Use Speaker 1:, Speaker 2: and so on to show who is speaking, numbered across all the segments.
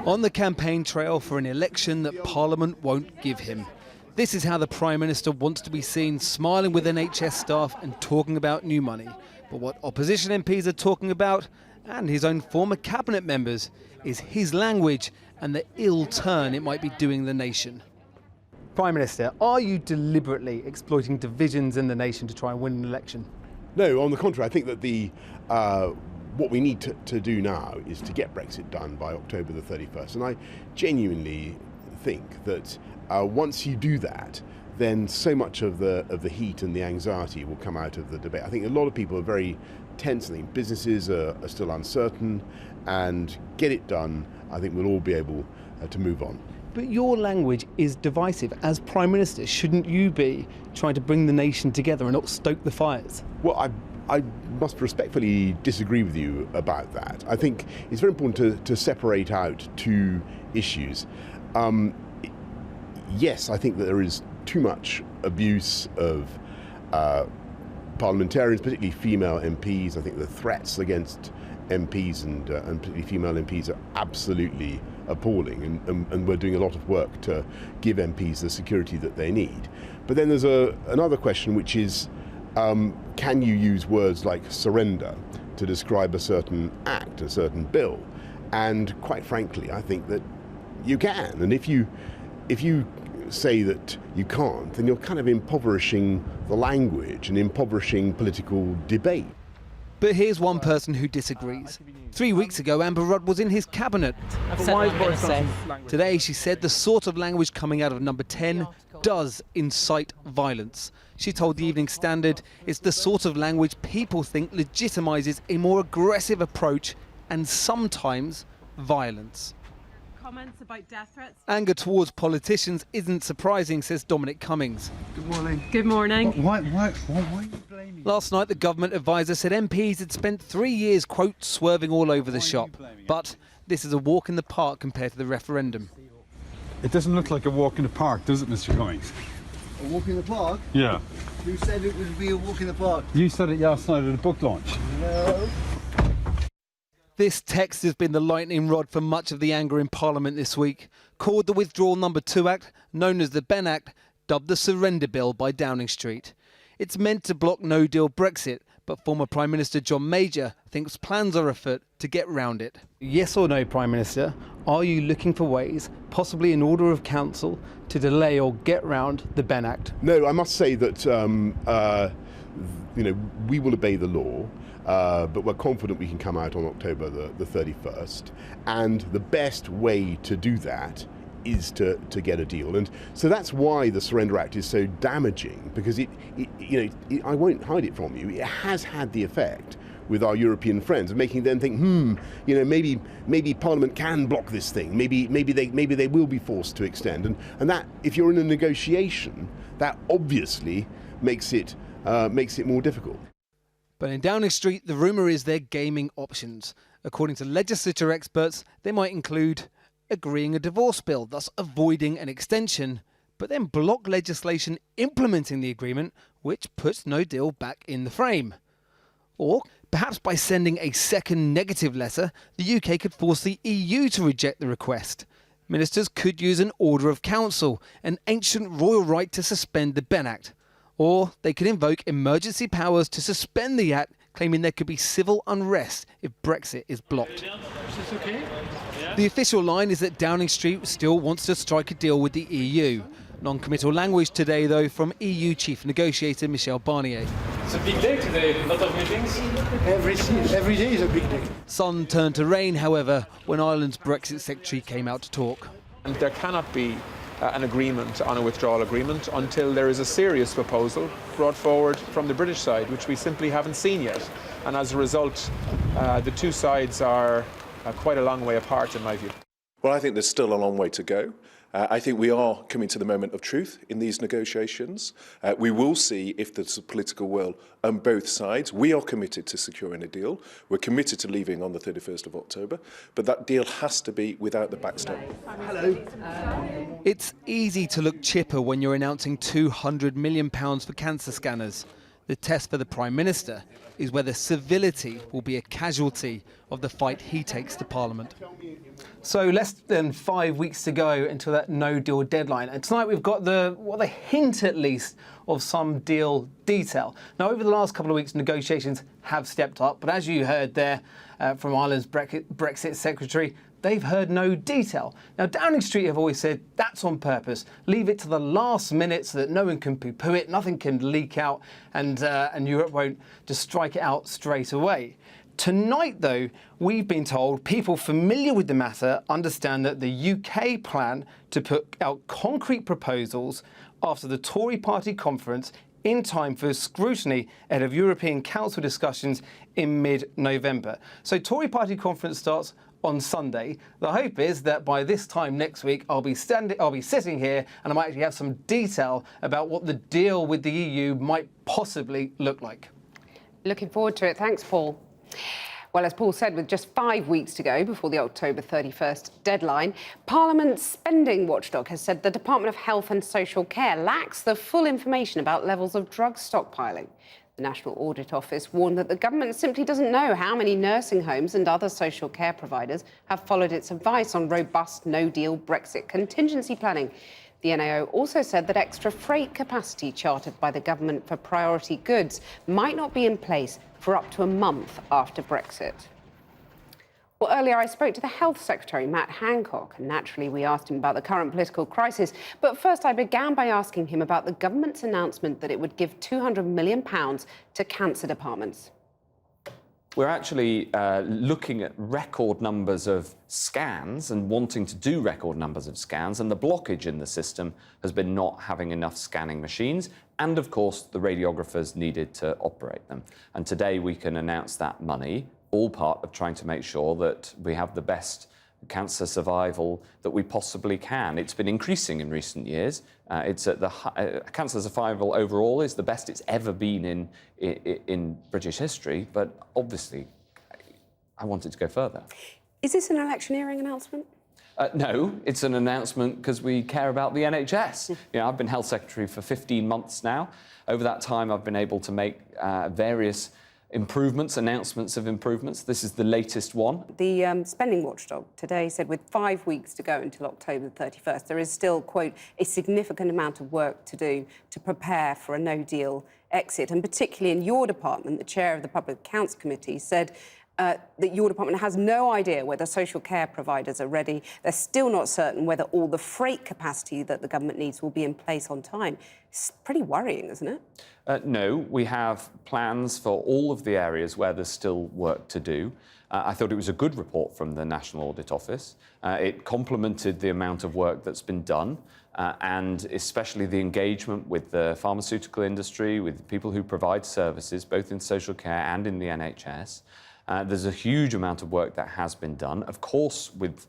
Speaker 1: On the campaign trail for an election that Parliament won't give him. This is how the Prime Minister wants to be seen, smiling with NHS staff and talking about new money. But what opposition MPs are talking about, and his own former cabinet members, is his language and the ill turn it might be doing the nation. Prime Minister, are you deliberately exploiting divisions in the nation to try and win an election?
Speaker 2: No, on the contrary, I think that what we need to do now is to get Brexit done by October the 31st. And I genuinely think that once you do that, then so much of the heat and the anxiety will come out of the debate. I think a lot of people are very tense. I think businesses are still uncertain, and get it done, I think we'll all be able to move on.
Speaker 1: But your language is divisive. As Prime Minister, shouldn't you be trying to bring the nation together and not stoke the fires?
Speaker 2: Well, I must respectfully disagree with you about that. I think it's very important to separate out two issues. Yes, I think that there is too much abuse of parliamentarians, particularly female MPs. I think the threats against MPs and particularly female MPs are absolutely appalling, and we're doing a lot of work to give MPs the security that they need. But then there's another question, which is, can you use words like surrender to describe a certain act, a certain bill? And quite frankly, I think that you can. And if you say that you can't, then you're kind of impoverishing the language and impoverishing political debate.
Speaker 1: But here's one person who disagrees. 3 weeks ago, Amber Rudd was in his cabinet.
Speaker 3: I've said what I'm going to say.
Speaker 1: Today, she said the sort of language coming out of Number 10 does incite violence. She told the Evening Standard it's the sort of language people think legitimises a more aggressive approach and sometimes violence.
Speaker 4: Comments about death threats.
Speaker 1: Anger towards politicians isn't surprising, says Dominic Cummings.
Speaker 5: Good morning.
Speaker 4: Good morning.
Speaker 5: Why are you blaming?
Speaker 1: Last night, the government advisor said MPs had spent 3 years, quote, swerving all over the shop. But this is a walk in the park compared to the referendum.
Speaker 5: It doesn't look like a walk in the park, does it, Mr. Cummings?
Speaker 6: A walk in the park?
Speaker 5: Yeah.
Speaker 6: Who said it would be a walk in the park?
Speaker 5: You said it last night at the book launch.
Speaker 6: No.
Speaker 1: This text has been the lightning rod for much of the anger in Parliament this week. Called the Withdrawal No. 2 Act, known as the Ben Act, dubbed the Surrender Bill by Downing Street. It's meant to block no-deal Brexit, but former Prime Minister John Major thinks plans are afoot to get round it. Yes or no, Prime Minister, are you looking for ways, possibly in order of council, to delay or get round the Ben Act?
Speaker 2: No, I must say that we will obey the law. But we're confident we can come out on October the 31st. And the best way to do that is to get a deal. And so that's why the Surrender Act is so damaging, because I won't hide it from you, it has had the effect with our European friends of making them think, maybe Parliament can block this thing. Maybe they will be forced to extend. And that, if you're in a negotiation, that obviously makes it more difficult.
Speaker 1: But in Downing Street, the rumour is they're gaming options. According to legislature experts, they might include agreeing a divorce bill, thus avoiding an extension, but then block legislation implementing the agreement, which puts no deal back in the frame. Or perhaps by sending a second negative letter, the UK could force the EU to reject the request. Ministers could use an order of council, an ancient royal right to suspend the Ben Act. Or they could invoke emergency powers to suspend the Act, claiming there could be civil unrest if Brexit is blocked. The official line is that Downing Street still wants to strike a deal with the EU. Non-committal language today, though, from EU Chief Negotiator Michel Barnier.
Speaker 7: It's a big day today, a lot of meetings.
Speaker 6: Every day is a big day.
Speaker 1: Sun turned to rain, however, when Ireland's Brexit Secretary came out to talk.
Speaker 8: And there cannot be an agreement on a withdrawal agreement until there is a serious proposal brought forward from the British side, which we simply haven't seen yet. And as a result, the two sides are quite a long way apart, in my view.
Speaker 9: Well, I think there's still a long way to go. I think we are coming to the moment of truth in these negotiations. We will see if there's a political will on both sides. We are committed to securing a deal. We're committed to leaving on the 31st of October, but that deal has to be without the backstop.
Speaker 6: Hello.
Speaker 1: It's easy to look chipper when you're announcing £200 million for cancer scanners. The test for the Prime Minister is whether civility will be a casualty of the fight he takes to Parliament. So less than 5 weeks to go until that no-deal deadline. And tonight we've got the hint, at least, of some deal detail. Now, over the last couple of weeks, negotiations have stepped up. But as you heard there from Ireland's Brexit Secretary, they've heard no detail. Now, Downing Street have always said that's on purpose. Leave it to the last minute so that no one can poo-poo it, nothing can leak out, and Europe won't just strike it out straight away. Tonight, though, we've been told people familiar with the matter understand that the UK plan to put out concrete proposals after the Tory party conference in time for scrutiny ahead of European Council discussions in mid-November. So Tory party conference starts on Sunday. The hope is that by this time next week, I'll be sitting here and I might actually have some detail about what the deal with the EU might possibly look like.
Speaker 3: Looking forward to it. Thanks, Paul. Well, as Paul said, with just 5 weeks to go before the October 31st deadline, Parliament's spending watchdog has said the Department of Health and Social Care lacks the full information about levels of drug stockpiling. The National Audit Office warned that the government simply doesn't know how many nursing homes and other social care providers have followed its advice on robust no-deal Brexit contingency planning. The NAO also said that extra freight capacity chartered by the government for priority goods might not be in place for up to a month after Brexit. Well, earlier I spoke to the Health Secretary, Matt Hancock, and naturally we asked him about the current political crisis. But first I began by asking him about the government's announcement that it would give £200 million to cancer departments.
Speaker 10: We're actually looking at record numbers of scans and wanting to do record numbers of scans, and the blockage in the system has been not having enough scanning machines, and of course the radiographers needed to operate them. And today we can announce that money, all part of trying to make sure that we have the best cancer survival that we possibly can. It's been increasing in recent years. It's at the cancer survival overall is the best it's ever been in British history, but obviously I want it to go further.
Speaker 3: Is this an electioneering announcement?
Speaker 10: No, it's an announcement because we care about the NHS. You know, I've been Health Secretary for 15 months now. Over that time, I've been able to make various announcements of improvements. This is the latest one.
Speaker 3: The spending watchdog today said with 5 weeks to go until October the 31st, there is still, quote, a significant amount of work to do to prepare for a no-deal exit. And particularly in your department, the chair of the Public Accounts Committee said that your department has no idea whether social care providers are ready. They're still not certain whether all the freight capacity that the government needs will be in place on time. It's pretty worrying, isn't it?
Speaker 10: No, we have plans for all of the areas where there's still work to do. I thought it was a good report from the National Audit Office. It complemented the amount of work that's been done, and especially the engagement with the pharmaceutical industry, with people who provide services, both in social care and in the NHS. There's a huge amount of work that has been done. Of course, with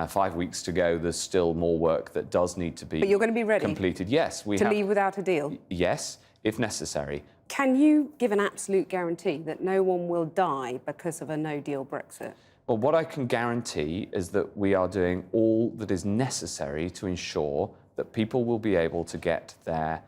Speaker 10: 5 weeks to go, there's still more work that does need to be completed.
Speaker 3: But you're going to be ready
Speaker 10: completed. Yes, we
Speaker 3: to
Speaker 10: have,
Speaker 3: leave without a deal?
Speaker 10: Yes, if necessary.
Speaker 3: Can you give an absolute guarantee that no one will die because of a no-deal Brexit?
Speaker 10: Well, what I can guarantee is that we are doing all that is necessary to ensure that people will be able to get their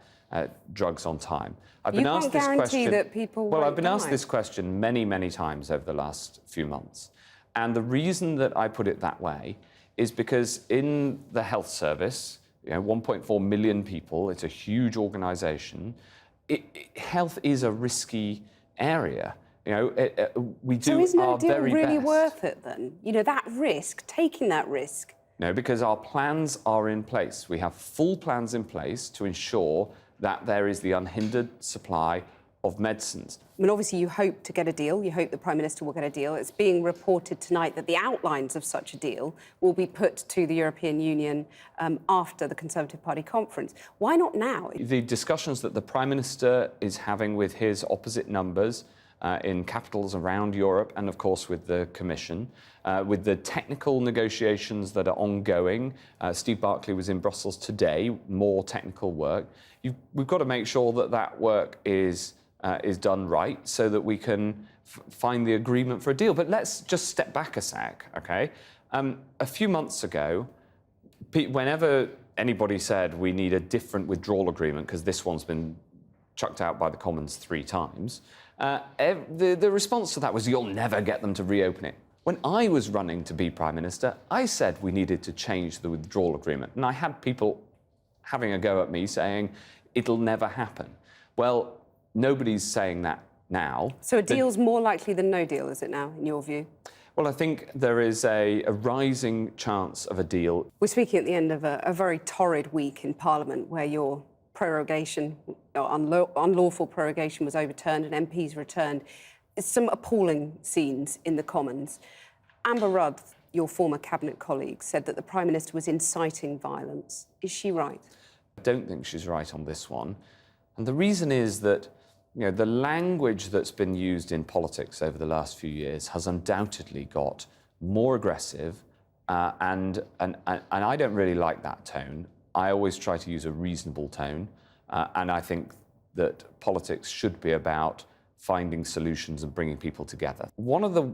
Speaker 10: drugs on time. I've been asked this question.
Speaker 3: That people
Speaker 10: well,
Speaker 3: won't
Speaker 10: I've been asked
Speaker 3: die.
Speaker 10: this question many, many times over the last few months. And the reason that I put it that way is because in the health service, 1.4 million people, it's a huge organisation. Health is a risky area. We do
Speaker 3: so is no
Speaker 10: our
Speaker 3: deal
Speaker 10: very
Speaker 3: really
Speaker 10: best.
Speaker 3: worth it then? That risk, taking that risk.
Speaker 10: No, because our plans are in place. We have full plans in place to ensure that there is the unhindered supply of medicines.
Speaker 3: I mean, obviously, you hope to get a deal. You hope the Prime Minister will get a deal. It's being reported tonight that the outlines of such a deal will be put to the European Union after the Conservative Party conference. Why not now?
Speaker 10: The discussions that the Prime Minister is having with his opposite numbers in capitals around Europe and, of course, with the Commission, with the technical negotiations that are ongoing. Steve Barclay was in Brussels today, more technical work. We've got to make sure that that work is done right so that we can find the agreement for a deal. But let's just step back a sec, OK? A few months ago, whenever anybody said we need a different withdrawal agreement because this one's been chucked out by the Commons 3 times, the response to that was, you'll never get them to reopen it. When I was running to be Prime Minister, I said we needed to change the withdrawal agreement. And I had people having a go at me saying, it'll never happen. Well, nobody's saying that now.
Speaker 3: So a deal's more likely than no deal, is it now, in your view?
Speaker 10: Well, I think there is a rising chance of a deal.
Speaker 3: We're speaking at the end of a very torrid week in Parliament where your prorogation, or unlawful prorogation, was overturned and MPs returned. Some appalling scenes in the Commons. Amber Rudd, your former cabinet colleague, said that the Prime Minister was inciting violence. Is she right?
Speaker 10: I don't think she's right on this one. And the reason is that the language that's been used in politics over the last few years has undoubtedly got more aggressive, and I don't really like that tone. I always try to use a reasonable tone, and I think that politics should be about finding solutions and bringing people together. One of the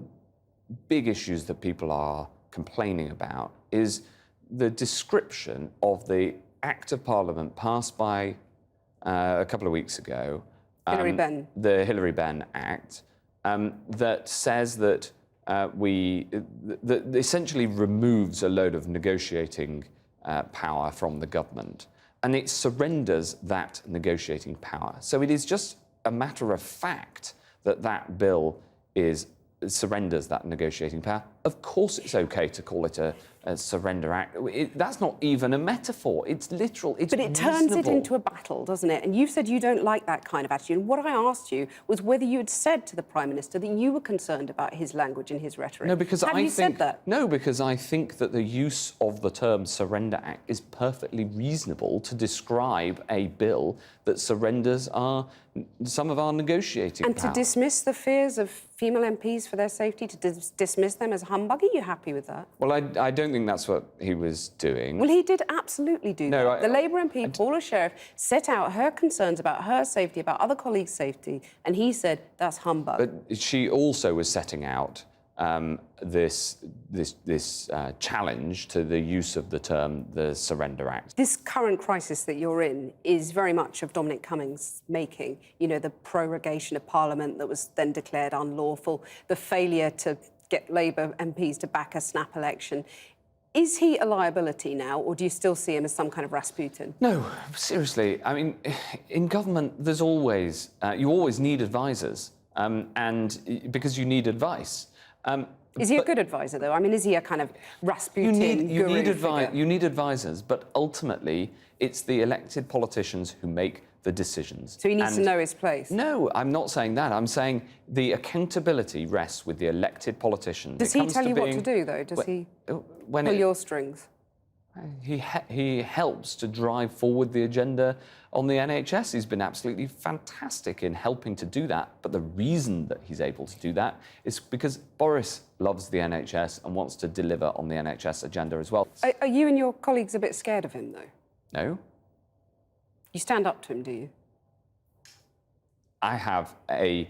Speaker 10: big issues that people are complaining about is the description of the Act of Parliament passed by a couple of weeks ago,
Speaker 3: Hilary Benn.
Speaker 10: The Hilary Benn Act, that says that that essentially removes a load of negotiating power from the government, and it surrenders that negotiating power. So it is just a matter of fact that that bill surrenders that negotiating power. Of course it's okay to call it a surrender act. That's not even a metaphor. It's literal. It's
Speaker 3: But it turns it into a battle, doesn't it? And you've said you don't like that kind of attitude. And what I asked you was whether you had said to the Prime Minister that you were concerned about his language and his rhetoric.
Speaker 10: No, because
Speaker 3: Have you said that?
Speaker 10: No, because I think that the use of the term surrender act is perfectly reasonable to describe a bill that surrenders some of our negotiating
Speaker 3: and
Speaker 10: power.
Speaker 3: to dismiss the fears of female MPs for their safety, to dismiss them as humbug. Are you happy with that?
Speaker 10: Well, I don't think that's what he was doing.
Speaker 3: Well, he did absolutely do that. The Labour MP, Paula Sheriff, set out her concerns about her safety, about other colleagues' safety, and he said that's humbug.
Speaker 10: But she also was setting out this challenge to the use of the term the Surrender Act.
Speaker 3: This current crisis that you're in is very much of Dominic Cummings' making. You know, the prorogation of Parliament that was then declared unlawful, the failure to get Labour MPs to back a snap election. Is he a liability now, or do you still see him as some kind of Rasputin?
Speaker 10: No, seriously. I mean, in government, there's always you always need advisors, and because you need advice.
Speaker 3: Is he a good advisor, though? I mean, is he a kind of Rasputin guru?
Speaker 10: You need advisors, but ultimately, it's the elected politicians who make the decisions.
Speaker 3: So he needs to know his place?
Speaker 10: No, I'm not saying that. I'm saying the accountability rests with the elected politicians.
Speaker 3: Does he tell you what to do, though? Does he pull your strings?
Speaker 10: He helps to drive forward the agenda on the NHS. He's been absolutely fantastic in helping to do that. But the reason that he's able to do that is because Boris loves the NHS and wants to deliver on the NHS agenda as well.
Speaker 3: Are you and your colleagues a bit scared of him, though?
Speaker 10: No.
Speaker 3: You stand up to him, do you?
Speaker 10: I have a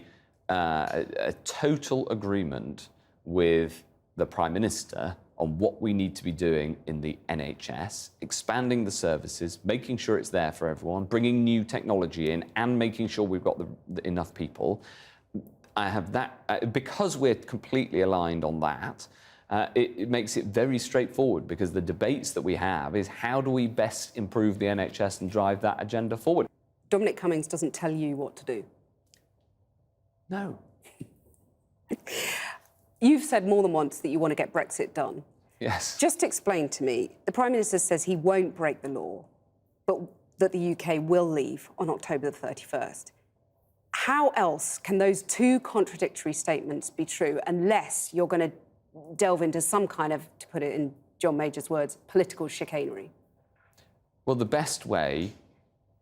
Speaker 10: total agreement with the Prime Minister on what we need to be doing in the NHS, expanding the services, making sure it's there for everyone, bringing new technology in, and making sure we've got enough people. I have that, because we're completely aligned on that, it makes it very straightforward, because the debates that we have is how do we best improve the NHS and drive that agenda forward.
Speaker 3: Dominic Cummings doesn't tell you what to do?
Speaker 10: No.
Speaker 3: You've said more than once that you want to get Brexit done.
Speaker 10: Yes.
Speaker 3: Just explain to me, the Prime Minister says he won't break the law, but that the UK will leave on October the 31st. How else can those two contradictory statements be true unless you're going to delve into some kind of, to put it in John Major's words, political chicanery?
Speaker 10: Well, the best way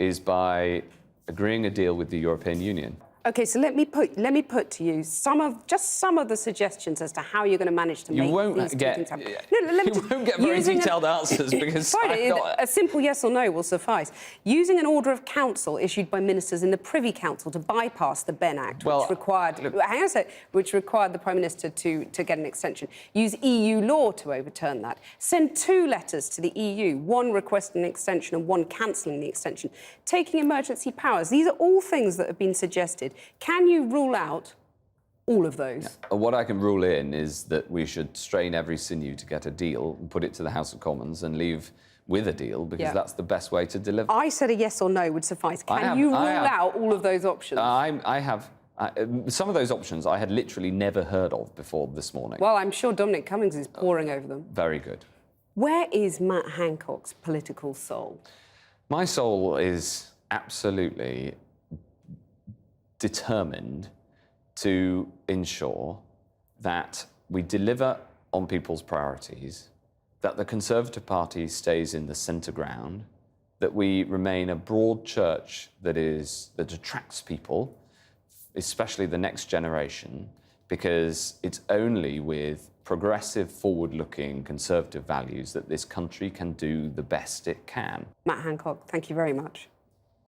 Speaker 10: is by agreeing a deal with the European Union.
Speaker 3: OK, so let me put to you some of the suggestions as to how you're going to manage to make these two things happen. No, let me
Speaker 10: you won't get very detailed answers because
Speaker 3: fine, a simple yes or no will suffice. Using an order of council issued by ministers in the Privy Council to bypass the Benn Act, which required the Prime Minister to get an extension. Use EU law to overturn that. Send 2 letters to the EU, one requesting an extension and one cancelling the extension. Taking emergency powers. These are all things that have been suggested. Can you rule out all of those?
Speaker 10: What I can rule in is that we should strain every sinew to get a deal and put it to the House of Commons and leave with a deal, because that's the best way to deliver.
Speaker 3: I said a yes or no would suffice. Can you rule out all of those options?
Speaker 10: I have. Some of those options I had literally never heard of before this morning.
Speaker 3: Well, I'm sure Dominic Cummings is poring over them.
Speaker 10: Very good.
Speaker 3: Where is Matt Hancock's political soul?
Speaker 10: My soul is absolutely determined to ensure that we deliver on people's priorities, that the Conservative Party stays in the centre ground, that we remain a broad church that attracts people, especially the next generation, because it's only with progressive, forward-looking Conservative values that this country can do the best it can.
Speaker 3: Matt Hancock, thank you very much.